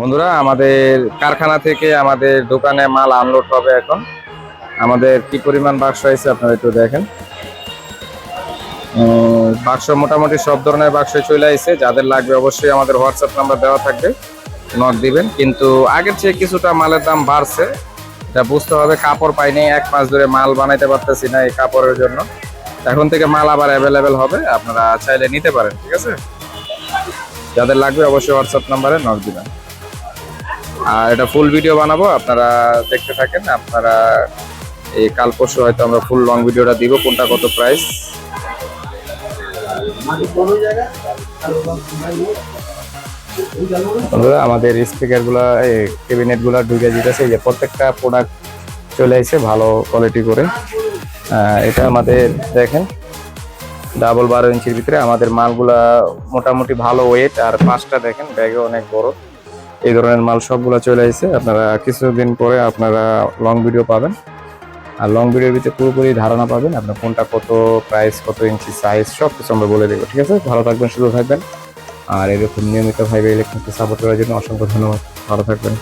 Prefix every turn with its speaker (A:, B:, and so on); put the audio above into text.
A: বন্ধুরা, আমাদের কারখানা থেকে আমাদের দোকানে মাল আনলোড হবে এখন। আমাদের কি পরিমাণ বাক্স হয়েছে আপনারা একটু দেখেন। বাক্স মোটামুটি সব ধরনের বাক্স চলে আসছে। যাদের লাগবে অবশ্যই আমাদের হোয়াটসঅ্যাপ নাম্বার দেওয়া থাকবে, নক দিবেন। কিন্তু আগের চেয়ে কিছুটা মালের দাম বাড়ছে, এটা বুঝতে হবে। কাপড় পাইনি, 1 মাস ধরে মাল বানাইতে পারতেছি না এই কাপড়ের জন্য। এখন থেকে মাল আবার অ্যাভেলেবেল হবে, আপনারা চাইলে নিতে পারেন। ঠিক আছে, যাদের লাগবে অবশ্যই হোয়াটসঅ্যাপ নাম্বারে নক দিবেন। আর এটা ফুল ভিডিও বানাবো, আপনারা দেখতে থাকেন। আপনারা এই কাল পরশু হয়তো আমরা ফুল লং ভিডিওটা দিব, কোনটা কত প্রাইস। আমাদের স্পিকার গুলা, ক্যাবিনেট গুলা ঢুকে যেতেছে, যে প্রত্যেকটা প্রোডাক্ট চলে আসছে ভালো কোয়ালিটি করে। এটা আমাদের দেখেন 12 ইঞ্চির ভিতরে আমাদের মালগুলা মোটামুটি ভালো ওয়েট। আর 5টা দেখেন ব্যাগে অনেক বড়। এই ধরনের মাল সবগুলো চলে আসছে। আপনারা কিছুদিন পরে আপনারা লং ভিডিও পাবেন। আর লং ভিডিওর ভিতরে পুরোপুরি ধারণা পাবেন, আপনার কোনটা কত প্রাইস, কত ইঞ্চি সাইজ, সব কিছু আমরা বলে দেবো। ঠিক আছে, ভালো থাকবেন, সুস্থ থাকবেন। আর এরকম নিয়মিত ভাবে ইলেকট্রনিক সাপোর্ট করার জন্য অসংখ্য ধন্যবাদ। ভালো থাকবেন।